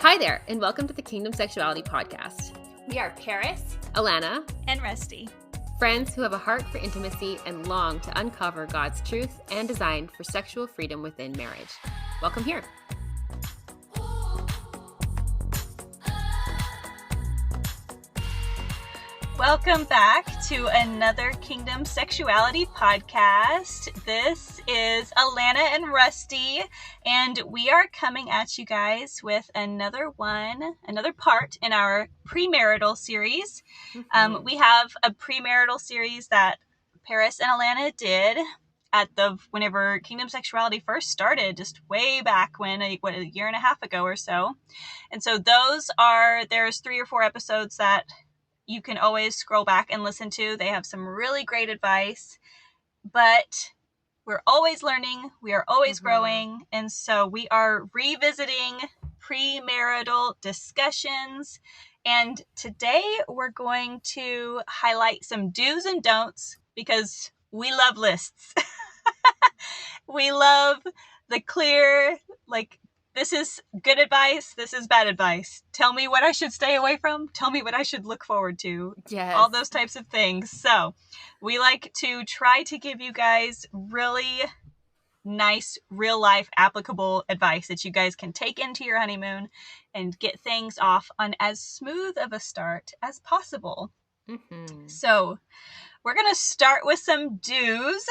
Hi there, and welcome to the Kingdom Sexuality podcast. We are Paris Alana and Rusti, friends who have a heart for intimacy and long to uncover God's truth and design for sexual freedom within marriage. Welcome here. Welcome back to another Kingdom Sexuality podcast. This is Alana and Rusti, and we are coming at you guys with another part in our premarital series. We have a premarital series that Paris and Alana did whenever Kingdom Sexuality first started, just way back when, a year and a half ago or so. And so there's 3 or 4 episodes that you can always scroll back and listen to. They have some really great advice, but we're always learning. We are always growing. And so we are revisiting premarital discussions. And today we're going to highlight some do's and don'ts because we love lists. We love the clear, this is good advice, this is bad advice. Tell me what I should stay away from. Tell me what I should look forward to. Yes. All those types of things. So we like to try to give you guys really nice, real life, applicable advice that you guys can take into your honeymoon and get things off on as smooth of a start as possible. So we're going to start with some do's.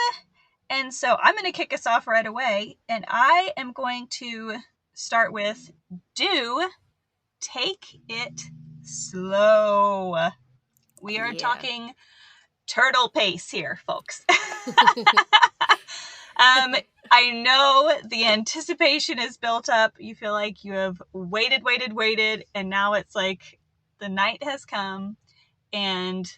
And so I'm going to kick us off right away. And I am going to start with take it slow. We are talking turtle pace here, folks. I know the anticipation is built up. You feel like you have waited, and now it's like the night has come, and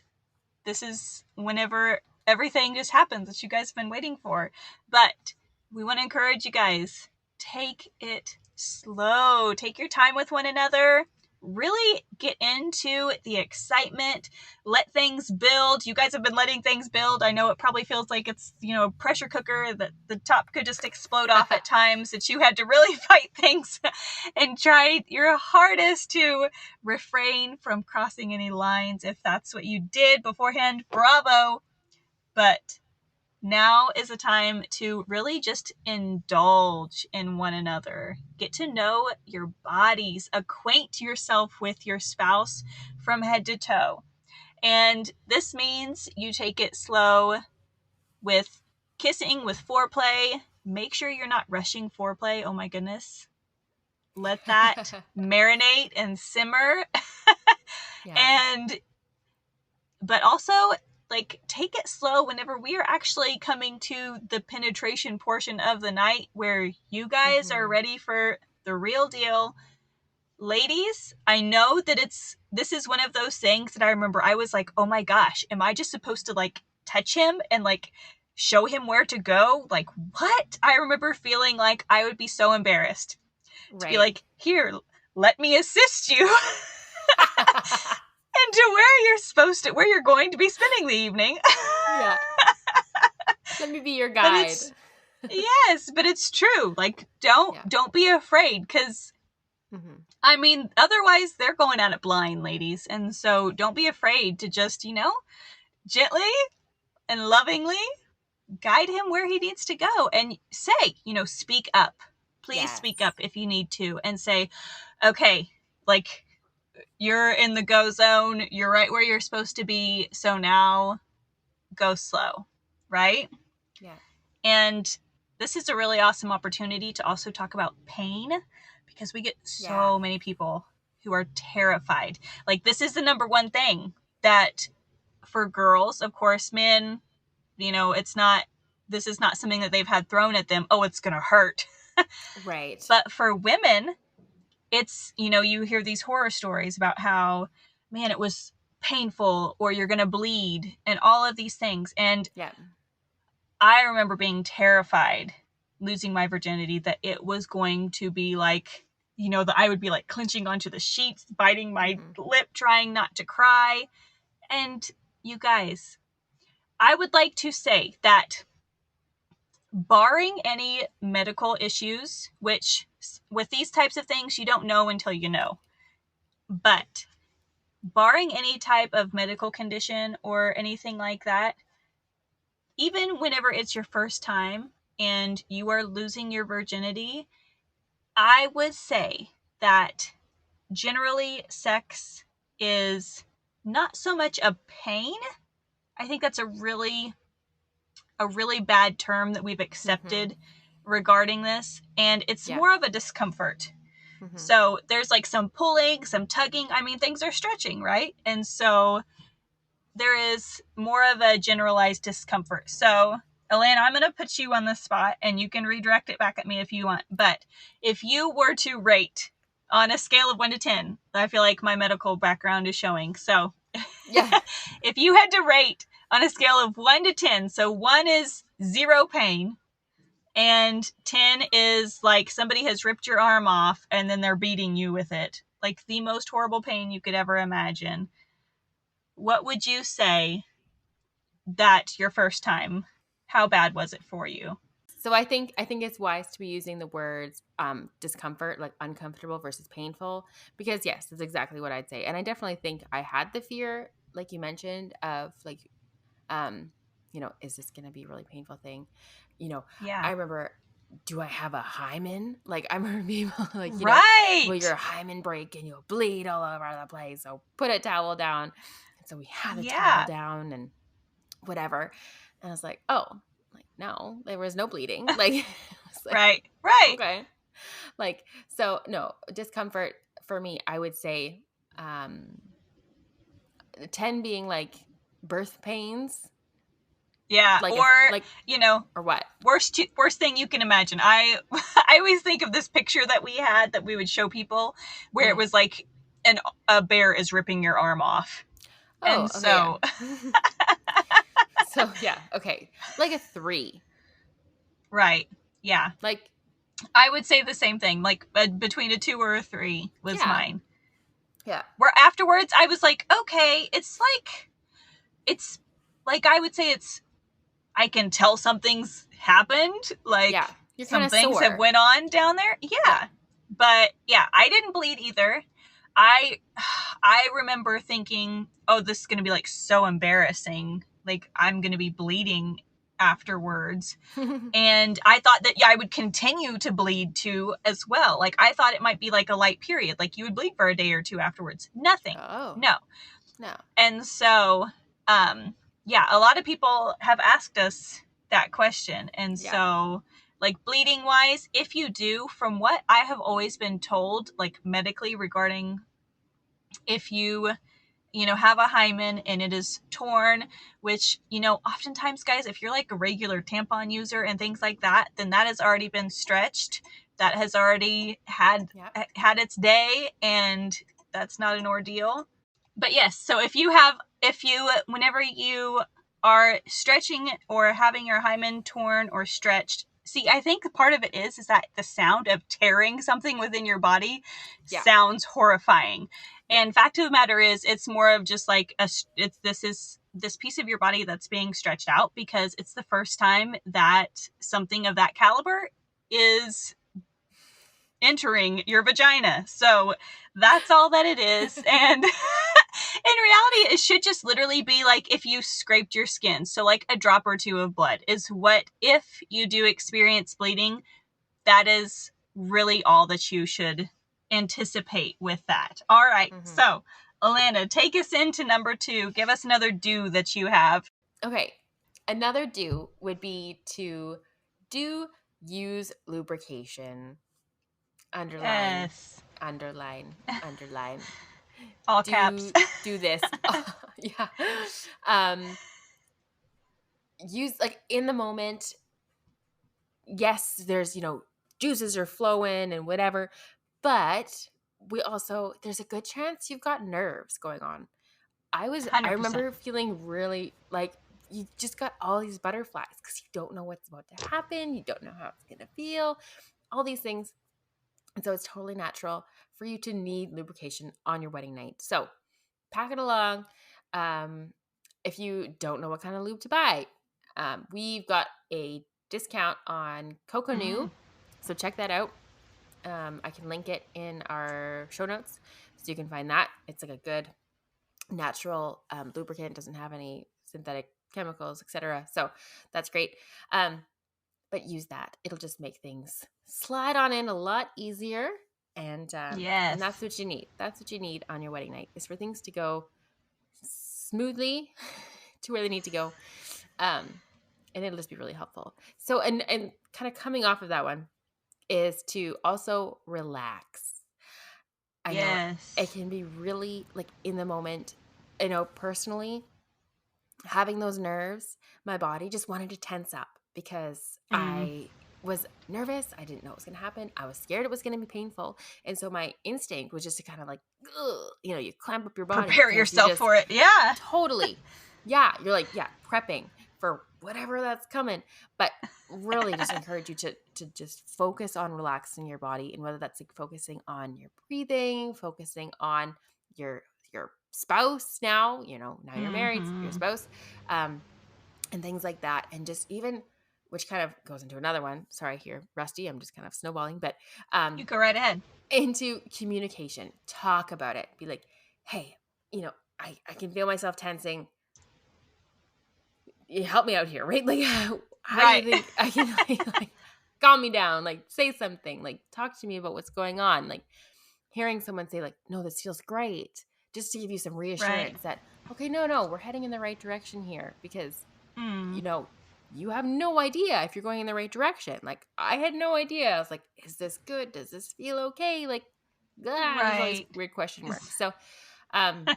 this is whenever everything just happens that you guys have been waiting for. But we want to encourage you guys, take it slow. Take your time with one another. Really get into the excitement. Let things build. You guys have been letting things build. I know it probably feels like it's, a pressure cooker that the top could just explode off at times, that you had to really fight things and try your hardest to refrain from crossing any lines. If that's what you did beforehand, bravo. But now is a time to really just indulge in one another. Get to know your bodies. Acquaint yourself with your spouse from head to toe. And this means you take it slow with kissing, with foreplay. Make sure you're not rushing foreplay. Oh my goodness. Let that marinate and simmer. But also, take it slow whenever we are actually coming to the penetration portion of the night where you guys are ready for the real deal. Ladies, I know that this is one of those things that I remember I was like, oh my gosh, am I just supposed to touch him and show him where to go? What? I remember feeling like I would be so embarrassed to be like, here, let me assist you. And to where you're going to be spending the evening. Yeah. Let me be your guide. Yes, but it's true. Don't be afraid, because otherwise they're going at it blind, ladies. And so don't be afraid to just, gently and lovingly guide him where he needs to go, and say, speak up. Please speak up if you need to, and say, okay, you're in the go zone. You're right where you're supposed to be. So now go slow, right? Yeah. And this is a really awesome opportunity to also talk about pain, because we get so many people who are terrified. This is the number one thing that for girls, of course, men, this is not something that they've had thrown at them. Oh, it's going to hurt. Right. But for women, it's, you hear these horror stories about how, man, it was painful, or you're going to bleed, and all of these things. And I remember being terrified, losing my virginity, that it was going to be that I would be clenching onto the sheets, biting my lip, trying not to cry. And you guys, I would like to say that barring any medical issues, which with these types of things, you don't know until you know. But barring any type of medical condition or anything like that, even whenever it's your first time and you are losing your virginity, I would say that generally sex is not so much a pain. I think that's a really bad term that we've accepted regarding this, and it's more of a discomfort. So there's like some pulling, some tugging. I mean, things are stretching, right? And so there is more of a generalized discomfort. So Alana, I'm going to put you on the spot, and you can redirect it back at me if you want. But if you were to rate on a scale of 1 to 10, I feel like my medical background is showing. So Yeah. if you had to rate on a scale of 1 to 10, so 1 is 0 pain, and 10 is like somebody has ripped your arm off and then they're beating you with it. Like the most horrible pain you could ever imagine. What would you say that your first time, how bad was it for you? So I think it's wise to be using the words discomfort, like uncomfortable versus painful, because yes, that's exactly what I'd say. And I definitely think I had the fear, like you mentioned, of like, is this going to be a really painful thing? Yeah. I remember, do I have a hymen? Like I remember people like, right. will your hymen break and you'll bleed all over the place? So put a towel down. And so we had a towel down and whatever. And I was like, oh, like, no, there was no bleeding. Like, right. Okay. Like, so no, discomfort for me, I would say 10 being like birth pains. Yeah, like or what? Worst thing you can imagine. I always think of this picture that we had that we would show people where it was like a bear is ripping your arm off. Oh, and so okay, so yeah, okay, like a 3. Right. Yeah. Like I would say the same thing. Like between a 2 or a 3 was mine. Yeah. Where afterwards I was like, okay, it's like I would say it's I can tell something's happened. Like some things have went on down there. Yeah. But yeah, I didn't bleed either. I remember thinking, oh, this is going to be like so embarrassing. Like I'm going to be bleeding afterwards. And I thought that I would continue to bleed too as well. Like I thought it might be like a light period. Like you would bleed for a day or two afterwards. Nothing. Oh. No. And so, yeah, a lot of people have asked us that question. And so, like bleeding wise, if you do, from what I have always been told, like medically regarding if you have a hymen and it is torn, which, oftentimes guys, if you're like a regular tampon user and things like that, then that has already been stretched. That has already had its day, and that's not an ordeal. But yes, so whenever you are stretching or having your hymen torn or stretched, see, I think part of it is that the sound of tearing something within your body sounds horrifying. And fact of the matter is, it's more of just like this piece of your body that's being stretched out because it's the first time that something of that caliber is entering your vagina. So that's all that it is. And in reality, it should just literally be like if you scraped your skin. So like a drop or two of blood is what, if you do experience bleeding, that is really all that you should anticipate with that. All right. So Alana, take us into number 2. Give us another do that you have. Okay. Another do would be to use lubrication. Underline. All caps. Do this. Use like in the moment. Yes, there's, juices are flowing and whatever, but there's a good chance you've got nerves going on. 100%. I remember feeling really like you just got all these butterflies because you don't know what's about to happen. You don't know how it's going to feel, all these things. And so it's totally natural for you to need lubrication on your wedding night. So pack it along. If you don't know what kind of lube to buy, we've got a discount on Coconut. So check that out. I can link it in our show notes so you can find that. It's like a good natural lubricant, doesn't have any synthetic chemicals, etc. So that's great. But use that. It'll just make things slide on in a lot easier. And that's Yes. what you need. That's what you need on your wedding night, is for things to go smoothly to where they need to go. And it'll just be really helpful. So, and kind of coming off of that one is to also relax. I know it Yes. can be really like in the moment. I know personally, having those nerves, my body just wanted to tense up because Mm. I was nervous. I didn't know what was going to happen. I was scared it was going to be painful. And so my instinct was just to kind of like, ugh, you clamp up your body Prepare because you yourself just for it. Yeah. totally, yeah, you're like, yeah, prepping for whatever that's coming. But really just encourage you to just focus on relaxing your body, and whether that's like focusing on your breathing, focusing on your spouse now, now you're married, your Mm-hmm. spouse, and things like that. And just even, which kind of goes into another one. Sorry here, Rusty, I'm just kind of snowballing, but You go right ahead. into communication. Talk about it. Be like, hey, I can feel myself tensing. You help me out here, right? Like, how do you Right. think I can like calm me down? Like, say something. Like, talk to me about what's going on. Like, hearing someone say, like, no, this feels great, just to give you some Right. reassurance that, okay, no, we're heading in the right direction here, because Mm. you have no idea if you're going in the right direction. Like, I had no idea. I was like, is this good? Does this feel okay? Like, there's all these Right. weird question marks. So, um,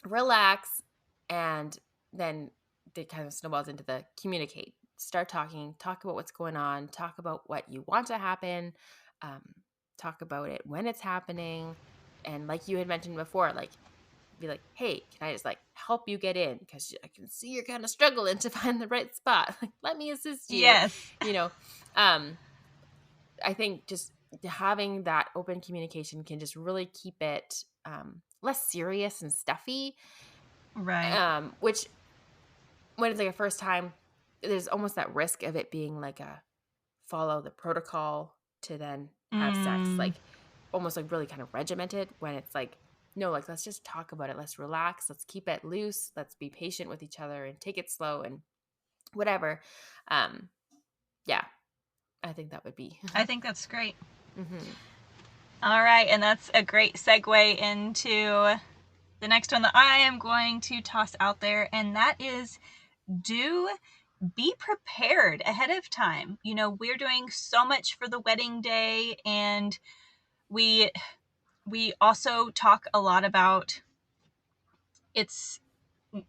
relax, and then it kind of snowballs into the communicate. Start talking, talk about what's going on, talk about what you want to happen, um, talk about it when it's happening. And like you had mentioned before, like, be like, hey, can I just like help you get in? Because I can see you're kind of struggling to find the right spot. Like, let me assist you. Yes. You know, um, I think just having that open communication can just really keep it less serious and stuffy. Right. Which, when it's like a first time, there's almost that risk of it being like a follow the protocol to then have sex, Mm. like almost like really kind of regimented, when it's like, no, like, let's just talk about it. Let's relax. Let's keep it loose. Let's be patient with each other and take it slow and whatever. Um, yeah, I think that would be. I think that's great. Mm-hmm. All right, and that's a great segue into the next one that I am going to toss out there, and that is, be prepared ahead of time. We're doing so much for the wedding day, and we also talk a lot about it's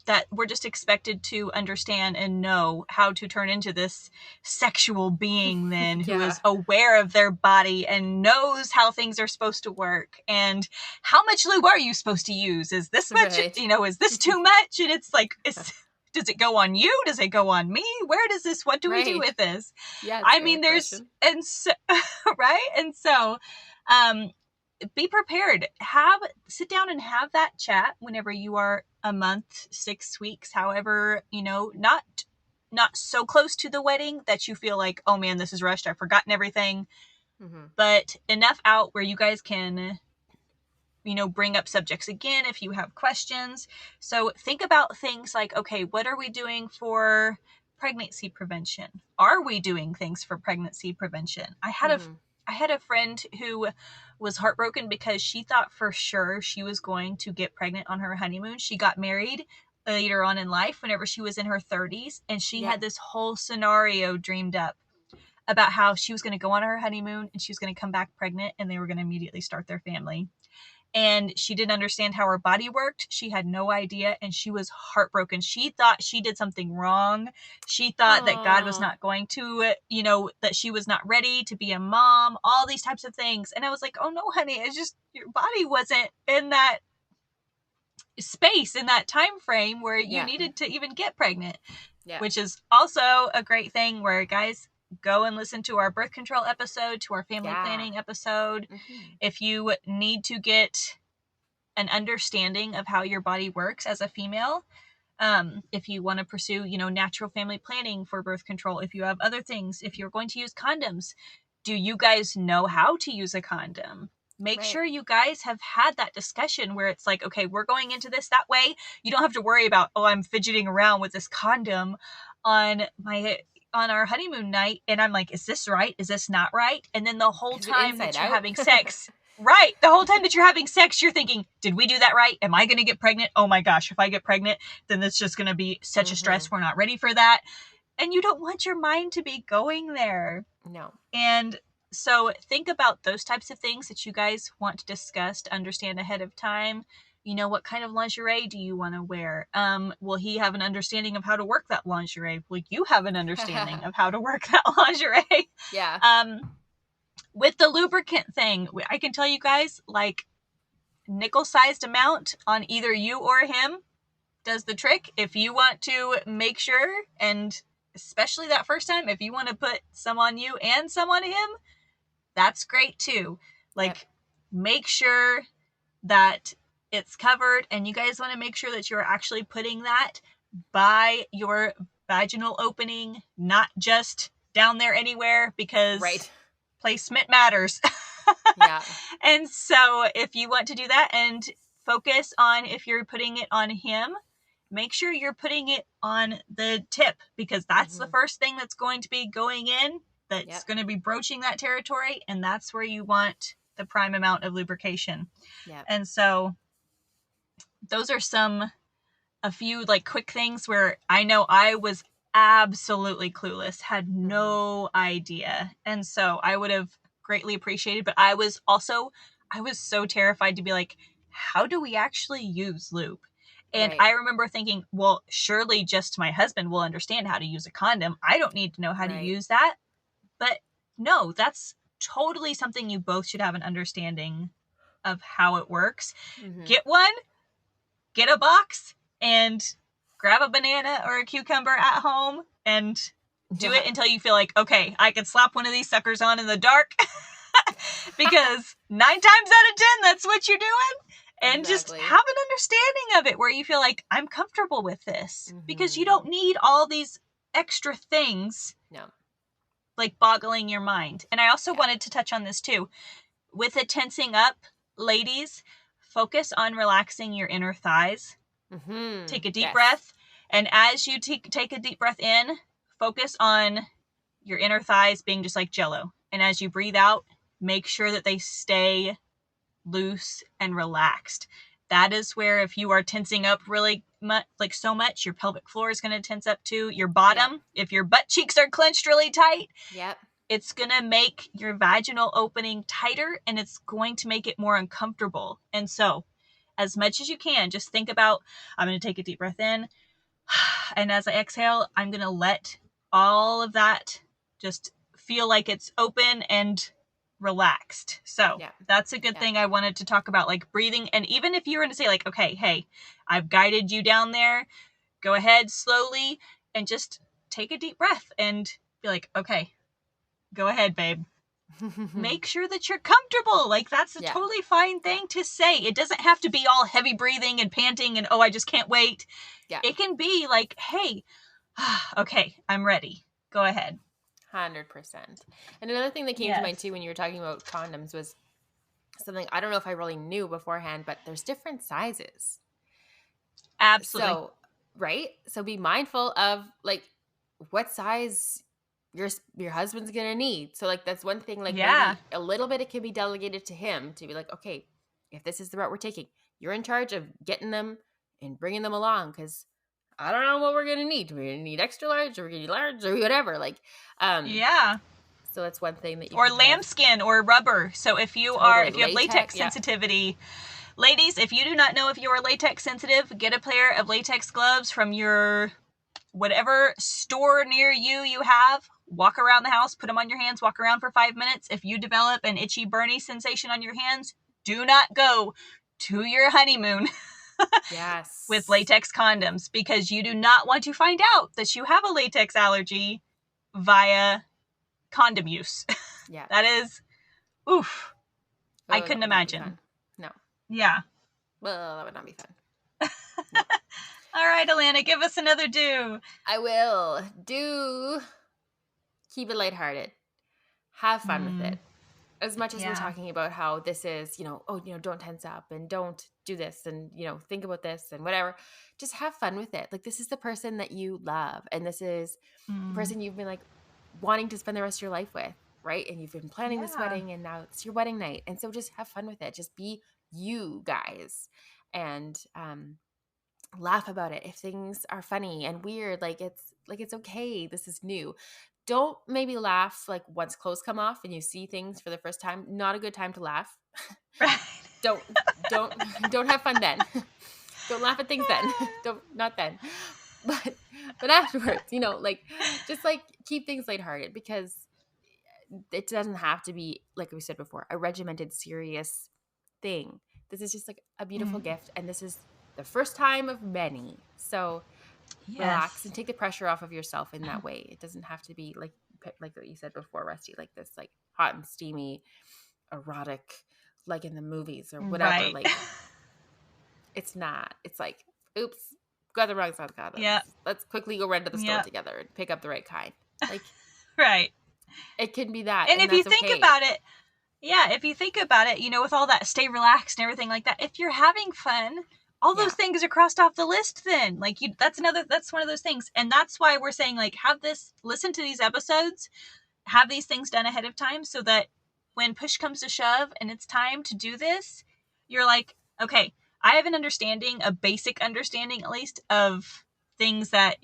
that we're just expected to understand and know how to turn into this sexual being then, who Yeah. is aware of their body and knows how things are supposed to work, and how much lube are you supposed to use? Is this much, Right. is this too much? And it's like, does it go on you? Does it go on me? What do we do Right. with this? Yeah, it's I a mean, great question. and so, right? And so, be prepared. Sit down and have that chat whenever you are a month, 6 weeks, however, not so close to the wedding that you feel like, oh man, this is rushed, I've forgotten everything, Mm-hmm. but enough out where you guys can, bring up subjects again if you have questions. So think about things like, okay, what are we doing for pregnancy prevention? Are we doing things for pregnancy prevention? Mm-hmm. I had a friend who was heartbroken because she thought for sure she was going to get pregnant on her honeymoon. She got married later on in life, whenever she was in her 30s, and she Yeah. had this whole scenario dreamed up about how she was going to go on her honeymoon and she was going to come back pregnant, and they were going to immediately start their family. And she didn't understand how her body worked. She had no idea, and she was heartbroken. She thought she did something wrong. She thought that God was Aw. not going to, that she was not ready to be a mom, all these types of things. And I was like, oh no, honey, it's just your body wasn't in that space, in that time frame where you Yeah. needed to even get pregnant. Yeah. Which is also a great thing, where, guys, go and listen to our birth control episode, to our family Yeah. planning episode. Mm-hmm. If you need to get an understanding of how your body works as a female, if you want to pursue, natural family planning for birth control, if you have other things, if you're going to use condoms, Do you guys know how to use a condom? Make Right. sure you guys have had that discussion where it's like, okay, we're going into this that way. You don't have to worry about, oh, I'm fidgeting around with this condom on our honeymoon night, and I'm like, is this right? Is this not right? And then the whole Is it time inside that you're out? having sex, right? The whole time that you're having sex, you're thinking, did we do that right? Am I going to get pregnant? Oh my gosh, if I get pregnant, then it's just going to be such a stress. We're not ready for that. And you don't want your mind to be going there. No. And so think about those types of things that you guys want to discuss, to understand ahead of time. You know, what kind of lingerie do you want to wear? Will he have an understanding of how to work that lingerie? Will you have an understanding of how to work that lingerie? Yeah. With the lubricant thing, I can tell you guys, like, nickel-sized amount on either you or him does the trick. If you want to make sure, and especially that first time, if you want to put some on you and some on him, that's great too. Like, make sure that it's covered, and you guys want to make sure that you're actually putting that by your vaginal opening, not just down there anywhere, because Right. placement matters. Yeah. And so if you want to do that and focus on, if you're putting it on him, make sure you're putting it on the tip, because that's the first thing that's going to be going in, that's going to be broaching that territory, and that's where you want the prime amount of lubrication. Yeah. And so those are a few like quick things where I know I was absolutely clueless, had no idea. And so I would have greatly appreciated, but I was so terrified to be like, how do we actually use lube? And I remember thinking, well, surely just my husband will understand how to use a condom. I don't need to know how to use that. But no, that's totally something you both should have an understanding of how it works. Get one, get a box, and grab a banana or a cucumber at home and do it until you feel like, okay, I can slap one of these suckers on in the dark. Because 9 times out of 10, that's what you're doing. And just have an understanding of it where you feel like, I'm comfortable with this. Because you don't need all these extra things. No. Like boggling your mind. And I also wanted to touch on this too. With the tensing up, ladies, focus on relaxing your inner thighs. Take a deep breath. And as you take a deep breath in, focus on your inner thighs being just like jello. And as you breathe out, make sure that they stay loose and relaxed. That is where, if you are tensing up really much, like so much, your pelvic floor is going to tense up too. Your bottom, if your butt cheeks are clenched really tight, it's going to make your vaginal opening tighter, and it's going to make it more uncomfortable. And so, as much as you can, just think about, I'm going to take a deep breath in, and as I exhale, I'm going to let all of that just feel like it's open and relaxed. So that's a good thing I wanted to talk about, like breathing. And even if you were to say like, okay, hey, I've guided you down there, go ahead slowly and just take a deep breath and be like, okay, go ahead, babe. Make sure that you're comfortable. Like, that's a totally fine thing to say. It doesn't have to be all heavy breathing and panting and, oh, I just can't wait. It can be like, hey, okay, I'm ready. Go ahead. 100%. And another thing that came to mind too when you were talking about condoms was something I don't know if I really knew beforehand, but there's different sizes. Absolutely. So, right? So be mindful of like what size your husband's gonna need. So like that's one thing, like maybe a little bit it can be delegated to him to be like, okay, if this is the route we're taking, you're in charge of getting them and bringing them along, because I don't know what we're gonna need. We're gonna need extra large, or we're gonna need large, or whatever. Like, so that's one thing that you or lambskin or rubber. So if you have latex sensitivity, ladies, if you do not know if you are latex sensitive, get a pair of latex gloves from your whatever store near you have. Walk around the house, put them on your hands, walk around for 5 minutes. If you develop an itchy, burny sensation on your hands, do not go to your honeymoon with latex condoms, because you do not want to find out that you have a latex allergy via condom use. That is, oof. I couldn't imagine. No. Yeah. Well, that would not be fun. No. All right, Alana, give us another do. I will. Do keep it lighthearted. have fun with it. As much as we're Yeah. talking about how this is, don't tense up and don't do this and, think about this and whatever, just have fun with it. Like, this is the person that you love. And this is the Mm. person you've been like wanting to spend the rest of your life with. Right. And you've been planning this Yeah. wedding and now it's your wedding night. And so just have fun with it. Just be you guys and, laugh about it. If things are funny and weird, it's okay. This is new. Don't maybe laugh like once clothes come off and you see things for the first time. Not a good time to laugh. Right. don't don't don't have fun then. Don't laugh at things then. Don't not then. But afterwards, just keep things lighthearted because it doesn't have to be, like we said before, a regimented, serious thing. This is just like a beautiful Mm. gift, and this is the first time of many. So relax Yes. and take the pressure off of yourself in that way. It doesn't have to be like what you said before, Rusty, like this like hot and steamy, erotic, like in the movies or whatever. Right. Like it's not. It's like, oops, got the wrong size condoms. Yep. Let's quickly go run to the store Yep. together and pick up the right kind. Like Right. it can be that, And and if you that's think okay. about it, with all that stay relaxed and everything like that, if you're having fun, all those things are crossed off the list then. Like that's one of those things. And that's why we're saying like listen to these episodes, have these things done ahead of time so that when push comes to shove and it's time to do this, you're like, okay, I have a basic understanding at least of things that,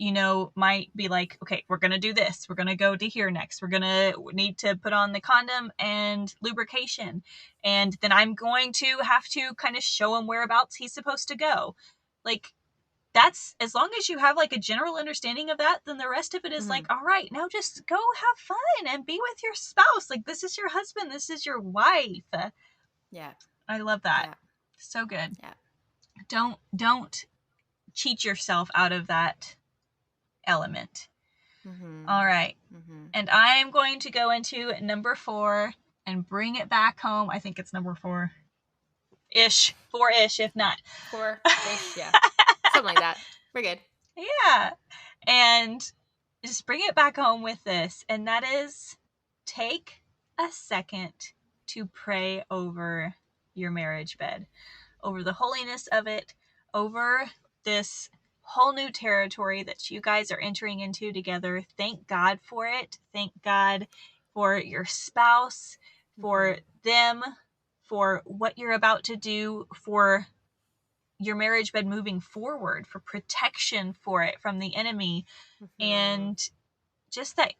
might be like, okay, we're going to do this. We're going to go to here next. We're going to need to put on the condom and lubrication. And then I'm going to have to kind of show him whereabouts he's supposed to go. Like, that's, as long as you have like a general understanding of that, then the rest of it is like, all right, now just go have fun and be with your spouse. Like, this is your husband. This is your wife. Yeah. I love that. Yeah. So good. Yeah. Don't cheat yourself out of that element. Mm-hmm. All right. Mm-hmm. And I am going to go into number 4 and bring it back home. I think it's number 4-ish, 4-ish, if not. 4-ish, yeah. Something like that. We're good. Yeah. And just bring it back home with this. And that is, take a second to pray over your marriage bed, over the holiness of it, over this whole new territory that you guys are entering into together. Thank God for it. Thank God for your spouse, for them, for what you're about to do, for your marriage bed moving forward, for protection for it from the enemy. And just that,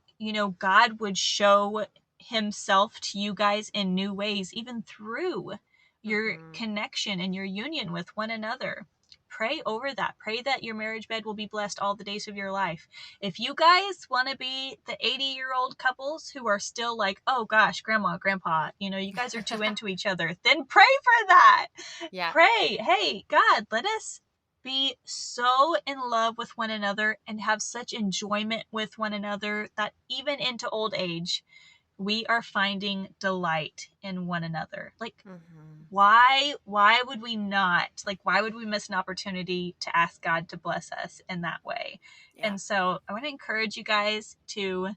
God would show himself to you guys in new ways, even through your connection and your union with one another. Pray over that. Pray that your marriage bed will be blessed all the days of your life. If you guys want to be the 80-year-old couples who are still like, oh gosh, grandma, grandpa, you guys are too into each other, then pray for that. Yeah. Pray, hey, God, let us be so in love with one another and have such enjoyment with one another that even into old age, we are finding delight in one another. Like, why would we not? Like, why would we miss an opportunity to ask God to bless us in that way? Yeah. And so I want to encourage you guys to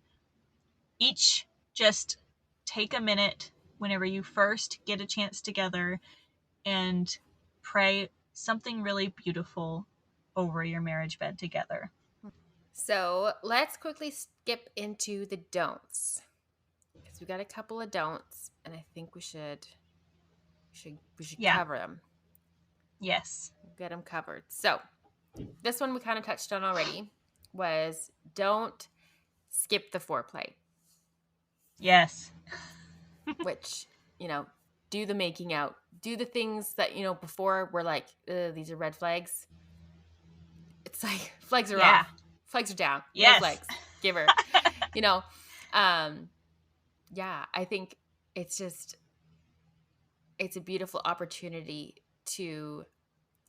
each just take a minute whenever you first get a chance together and pray something really beautiful over your marriage bed together. So let's quickly skip into the don'ts, because we got a couple of don'ts, and I think we should cover them. Yes. Get them covered. So this one we kind of touched on already, was don't skip the foreplay. Yes. Which, do the making out, do the things that, before we're like, these are red flags. It's like, flags are off. Flags are down. Yes. No flags. Give her. I think it's a beautiful opportunity to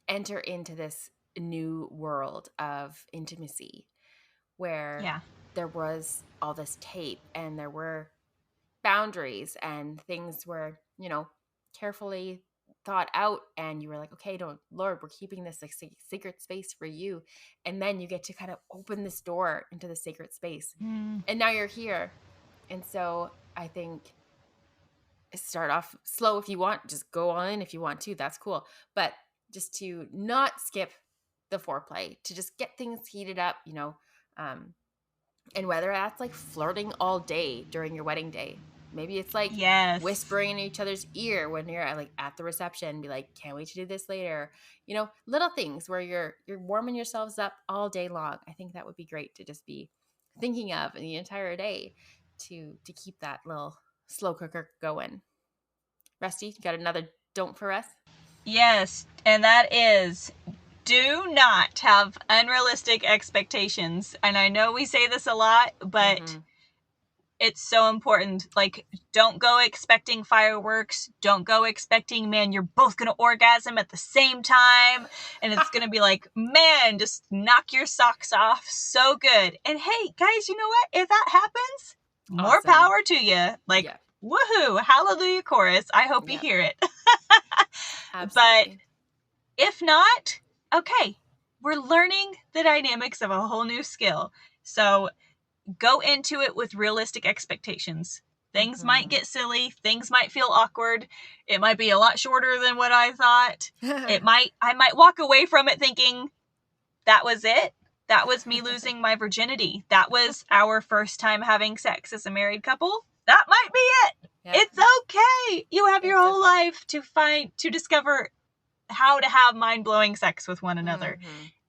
enter into this new world of intimacy where there was all this tape and there were boundaries and things were, carefully thought out, and you were like, okay, Lord, we're keeping this like sacred space for you. And then you get to kind of open this door into the sacred space. And now you're here. And so I think start off slow if you want, just go all in if you want to, that's cool. But just to not skip the foreplay, to just get things heated up, um, and whether that's like flirting all day during your wedding day. Maybe it's like Yes. whispering in each other's ear when you're at the reception, be like, can't wait to do this later. Little things where you're warming yourselves up all day long. I think that would be great to just be thinking of in the entire day to keep that little slow cooker going. Rusty, you got another don't for us? Yes, and that is, do not have unrealistic expectations. And I know we say this a lot, but it's so important. Like, don't go expecting fireworks. Don't go expecting, man, you're both going to orgasm at the same time. And it's going to be like, man, just knock your socks off. So good. And hey, guys, you know what? If that happens, more Awesome. power to you. Like, Yeah. woohoo, hallelujah chorus. I hope you hear it. But Absolutely. if not, okay, we're learning the dynamics of a whole new skill. So go into it with realistic expectations. Things might get silly. Things might feel awkward. It might be a lot shorter than what I thought. I might walk away from it thinking, that was it. That was me losing my virginity. That was our first time having sex as a married couple. That might be it. Yep. It's okay. You have your whole life to discover how to have mind-blowing sex with one another.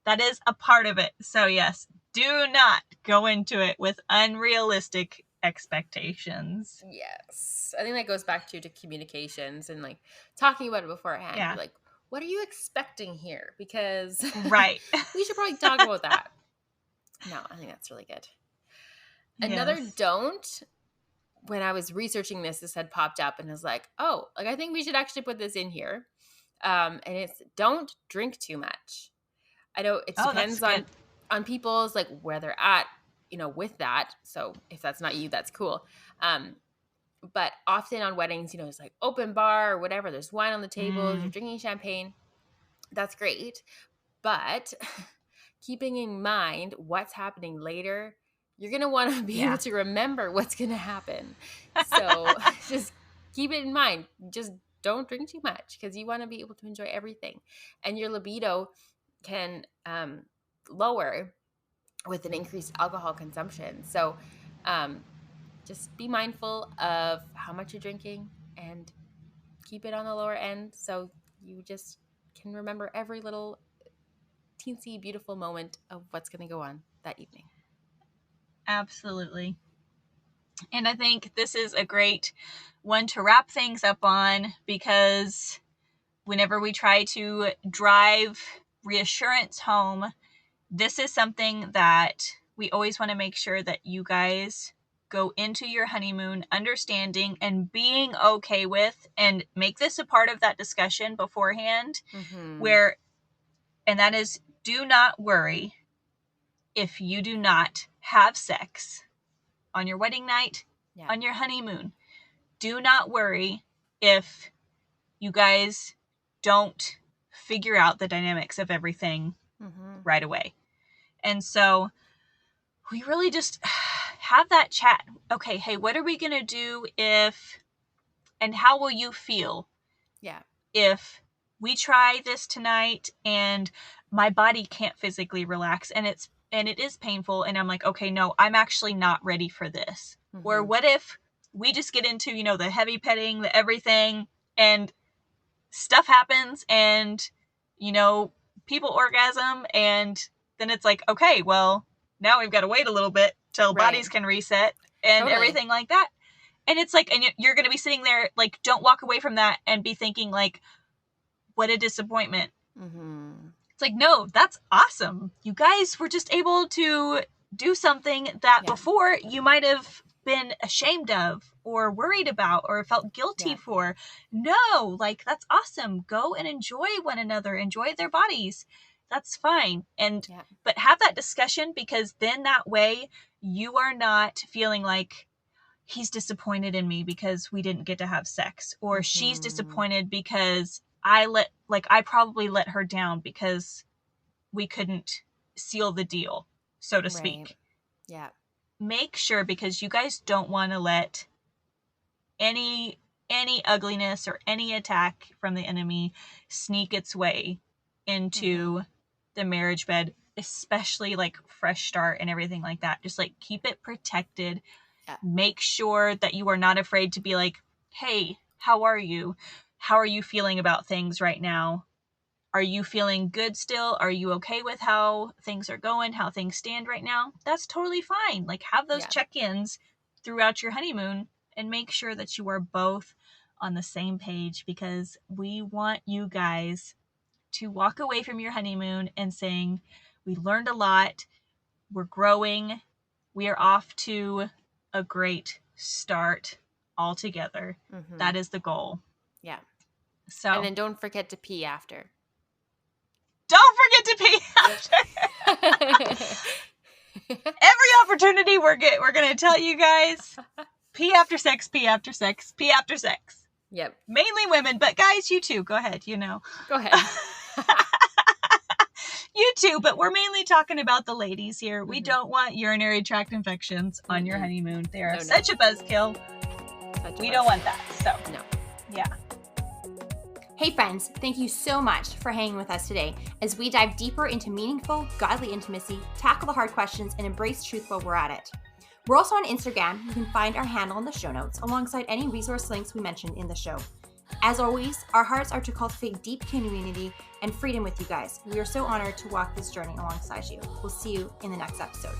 That is a part of it. So yes, do not go into it with unrealistic expectations. Yes. I think that goes back to communications and like talking about it beforehand. Yeah. Like, what are you expecting here? Because right. we should probably talk about that. No, I think that's really good. Another don't, when I was researching this had popped up and I was like, oh, like I think we should actually put this in here. And it's don't drink too much. I know it depends on people's like where they're at, with that. So if that's not you, that's cool. But often on weddings, it's like open bar or whatever. There's wine on the tables. You're drinking champagne. That's great. But keeping in mind what's happening later, you're going to want to be able to remember what's going to happen. So just keep it in mind. Just don't drink too much because you want to be able to enjoy everything. And your libido can lower with an increased alcohol consumption. So just be mindful of how much you're drinking and keep it on the lower end so you just can remember every little teensy beautiful moment of what's going to go on that evening. Absolutely. And I think this is a great one to wrap things up on, because whenever we try to drive reassurance home, this is something that we always want to make sure that you guys go into your honeymoon understanding and being okay with, and make this a part of that discussion beforehand, and that is, do not worry if you do not have sex on your wedding night, on your honeymoon. Do not worry if you guys don't figure out the dynamics of everything right away. And so we really just have that chat. Okay, hey, what are we going to do and how will you feel? Yeah. If we try this tonight and my body can't physically relax and it is painful and I'm like, okay, no, I'm actually not ready for this. Or what if we just get into, the heavy petting, the everything, and stuff happens and, people orgasm, and then it's like, okay, well, now we've got to wait a little bit till bodies can reset and everything like that. And it's like, and you're going to be sitting there, like, don't walk away from that and be thinking, like, what a disappointment. It's like, no, that's awesome. You guys were just able to do something that before you might have been ashamed of or worried about or felt guilty for. No, like, that's awesome. Go and enjoy one another. Enjoy their bodies. That's fine. And but have that discussion, because then that way you are not feeling like he's disappointed in me because we didn't get to have sex, or she's disappointed because I probably let her down because we couldn't seal the deal, so to speak. Yeah. Make sure, because you guys don't want to let any ugliness or any attack from the enemy sneak its way into the marriage bed, especially like fresh start and everything like that. Just like keep it protected. Yeah. Make sure that you are not afraid to be like, hey, how are you? How are you feeling about things right now? Are you feeling good still? Are you okay with how things are going, how things stand right now? That's totally fine. Like, have those check-ins throughout your honeymoon and make sure that you are both on the same page, because we want you guys to walk away from your honeymoon and saying, we learned a lot, we're growing, we are off to a great start all together. That is the goal. Yeah. So, and then don't forget to pee after. Don't forget to pee after. Every opportunity we're going to tell you guys, pee after sex, pee after sex, pee after sex. Yep. Mainly women, but guys, you too. Go ahead, Go ahead. You too, but we're mainly talking about the ladies here. We don't want urinary tract infections on your honeymoon. They are such a buzzkill. We don't want that. So, no. Yeah. Hey friends, thank you so much for hanging with us today as we dive deeper into meaningful, godly intimacy, tackle the hard questions, and embrace truth while we're at it. We're also on Instagram. You can find our handle in the show notes alongside any resource links we mentioned in the show. As always, our hearts are to cultivate deep community and freedom with you guys. We are so honored to walk this journey alongside you. We'll see you in the next episode.